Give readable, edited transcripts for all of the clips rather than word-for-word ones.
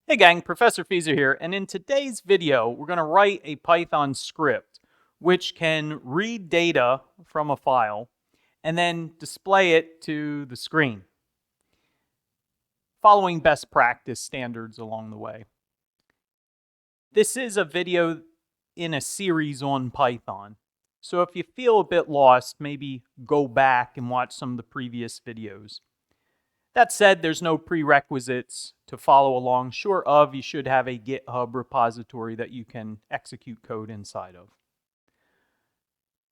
Hey gang, Professor Feeser here, and in today's video, we're going to write a Python script which can read data from a file and then display it to the screen, following best practice standards along the way. This is a video in a series on Python, so if you feel a bit lost, maybe go back and watch some of the previous videos. That said, there's no prerequisites to follow along. Short of, you should have a GitHub repository that you can execute code inside of.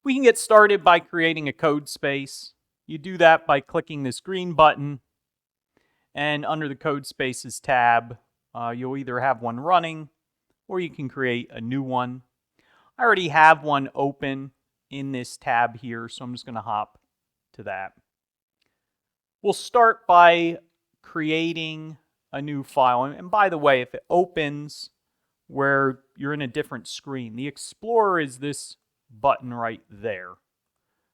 We can get started by creating a Codespace. You do that by clicking this green button, and under the Codespaces tab, you'll either have one running or you can create a new one. I already have one open in this tab here, so I'm just going to hop to that. We'll start by creating a new file. And by the way, if it opens where you're in a different screen, the Explorer is this button right there.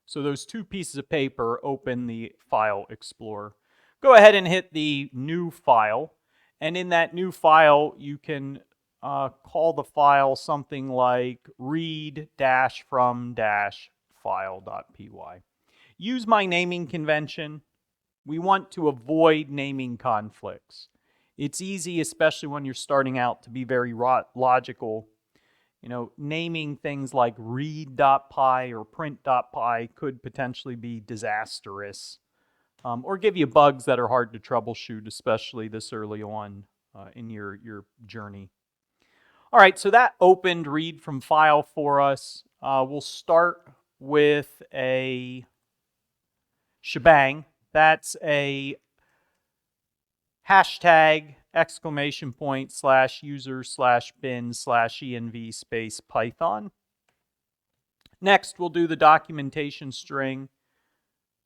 So those two pieces of paper open the File Explorer. Go ahead and hit the New File. And in that new file, you can call the file something like read-from-file.py. Use my naming convention. We want to avoid naming conflicts. It's easy, especially when you're starting out, to be very logical. Naming things like read.py or print.py could potentially be disastrous or give you bugs that are hard to troubleshoot, especially this early on in your journey. All right, so that opened read from file for us. We'll start with a Shebang. That's a hashtag ! /user/bin/env space Python. Next, we'll do the documentation string.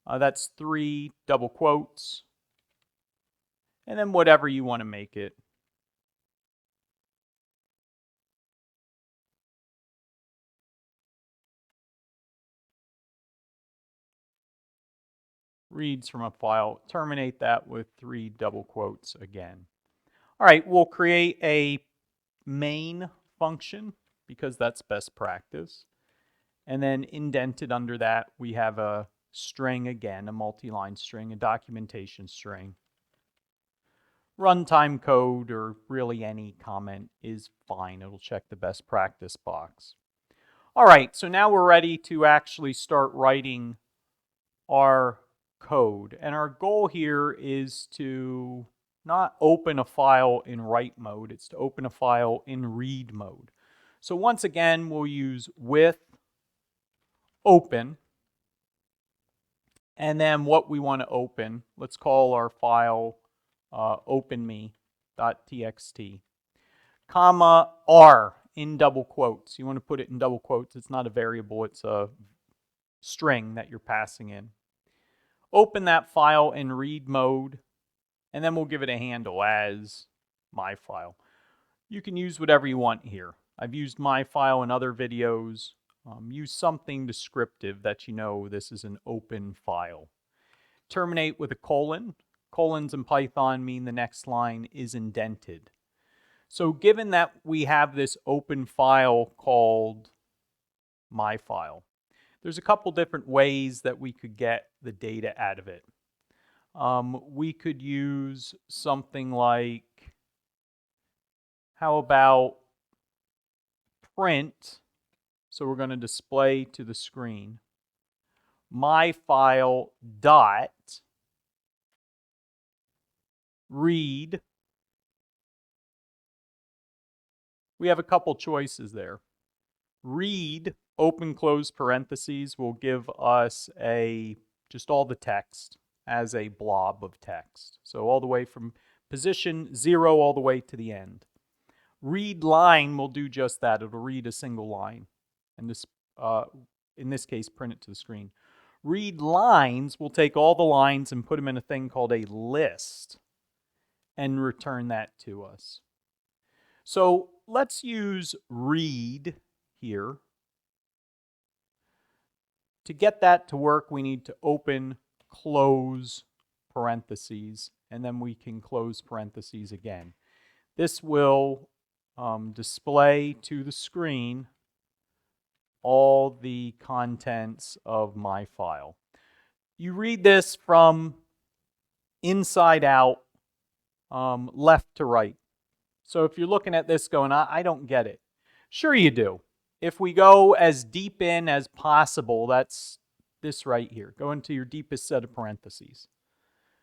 That's 3 double quotes. And then whatever you want to make it. Reads from a file. Terminate that with 3 double quotes again. All right, we'll create a main function because that's best practice. And then indented under that, we have a string again, a multi-line string, a documentation string. Runtime code or really any comment is fine. It'll check the best practice box. All right, so now we're ready to actually start writing our code. And our goal here is to not open a file in write mode, it's to open a file in read mode. So once again, we'll use with open, and then what we want to open, let's call our file openme.txt, comma R in double quotes. You want to put it in double quotes. It's not a variable, it's a string that you're passing in. Open that file in read mode, and then we'll give it a handle as my file. You can use whatever you want here. I've used my file in other videos. Use something descriptive that you know this is an open file. Terminate with a colon. Colons in Python mean the next line is indented. So given that we have this open file called my file, there's a couple different ways that we could get the data out of it. We could use something like, how about print? So we're going to display to the screen my file dot read. We have a couple choices there. Read, open close parentheses, will give us just all the text as a blob of text. So all the way from position 0 all the way to the end. Read line will do just that. It'll read a single line. And this, in this case, print it to the screen. Read lines will take all the lines and put them in a thing called a list and return that to us. So let's use read here. To get that to work, we need to open, close parentheses, and then we can close parentheses again. This will display to the screen all the contents of my file. You read this from inside out, left to right. So if you're looking at this going, I don't get it. Sure you do. If we go as deep in as possible, that's this right here. Go into your deepest set of parentheses.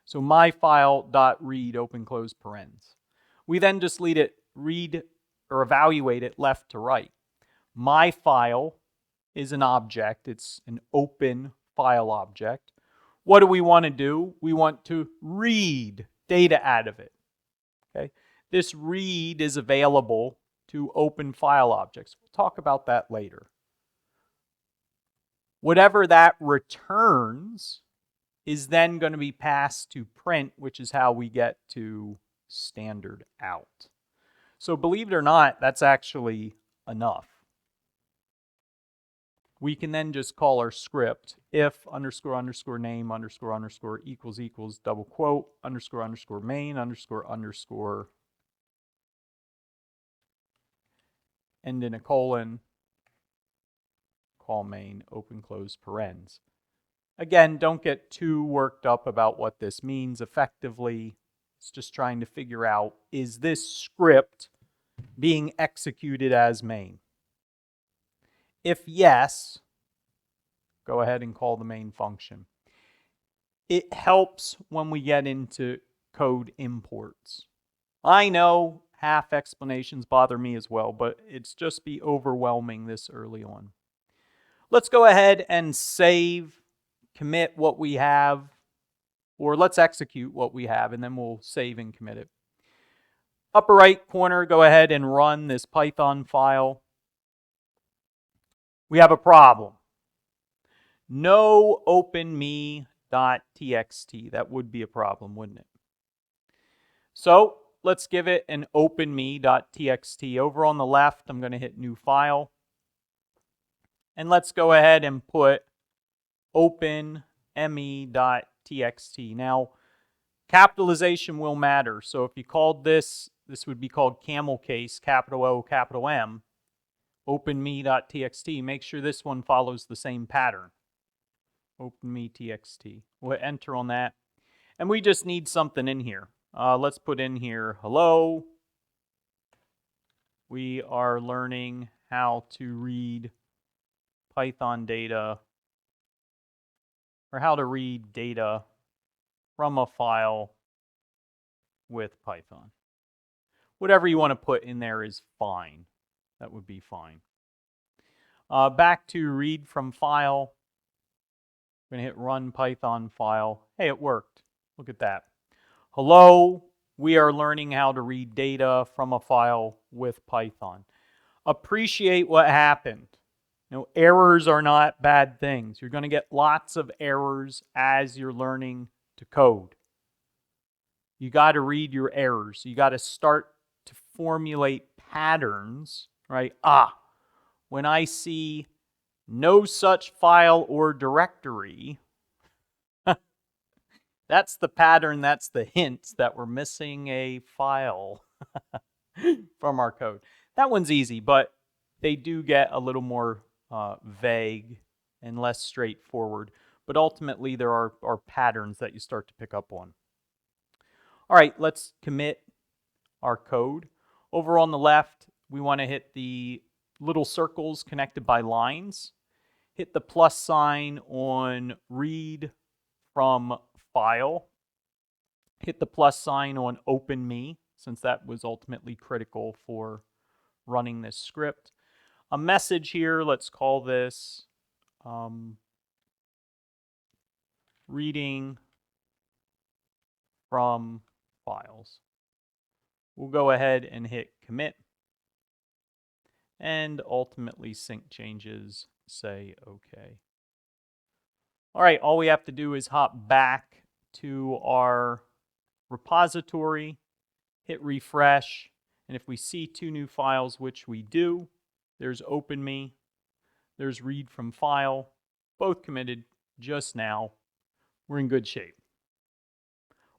So my file.read, open close parens. We then just read or evaluate it left to right. My file is an object. It's an open file object. What do we want to do? We want to read data out of it. Okay? This read is available to open file objects. We'll talk about that later. Whatever that returns is then going to be passed to print, which is how we get to standard out. So believe it or not, that's actually enough. We can then just call our script if underscore underscore name underscore underscore equals equals double quote underscore underscore main underscore underscore end in a colon, call main, open close parens. Again, don't get too worked up about what this means. Effectively, it's just trying to figure out, is this script being executed as main? If yes, go ahead and call the main function. It helps when we get into code imports. I know half explanations bother me as well, but it's just be overwhelming this early on. Let's go ahead and save, commit what we have, or let's execute what we have, and then we'll save and commit it. Upper right corner, go ahead and run this Python file. We have a problem. No openme.txt. That would be a problem, wouldn't it? So let's give it an openme.txt. Over on the left, I'm going to hit new file. And let's go ahead and put openme.txt. Now, capitalization will matter. So if you called this would be called camel case, capital O, capital M, openme.txt. Make sure this one follows the same pattern. openme.txt. We'll hit enter on that. And we just need something in here. Let's put in here, hello. We are learning how to read Python data, or how to read data from a file with Python. Whatever you want to put in there is fine. That would be fine. Back to read from file. I'm going to hit run Python file. Hey, it worked. Look at that. Hello, we are learning how to read data from a file with Python. Appreciate what happened. Errors are not bad things. You're going to get lots of errors as you're learning to code. You got to read your errors. You got to start to formulate patterns, right? When I see no such file or directory, that's the pattern, that's the hint that we're missing a file from our code. That one's easy, but they do get a little more vague and less straightforward. But ultimately, there are patterns that you start to pick up on. All right, let's commit our code. Over on the left, we want to hit the little circles connected by lines. Hit the plus sign on read from file. Hit the plus sign on openme, since that was ultimately critical for running this script. A message here, let's call this reading from files. We'll go ahead and hit commit. And ultimately sync changes, say OK. All right, all we have to do is hop back to our repository, hit refresh, and if we see two new files, which we do, there's openme, there's read from file, both committed just now. We're in good shape.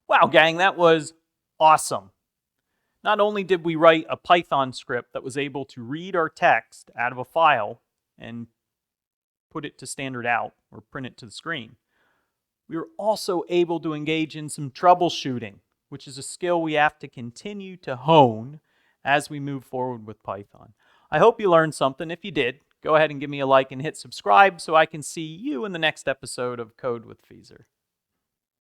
Wow, gang, that was awesome. Not only did we write a Python script that was able to read our text out of a file and put it to standard out or print it to the screen, we were also able to engage in some troubleshooting, which is a skill we have to continue to hone as we move forward with Python. I hope you learned something. If you did, go ahead and give me a like and hit subscribe so I can see you in the next episode of Code with Feeser.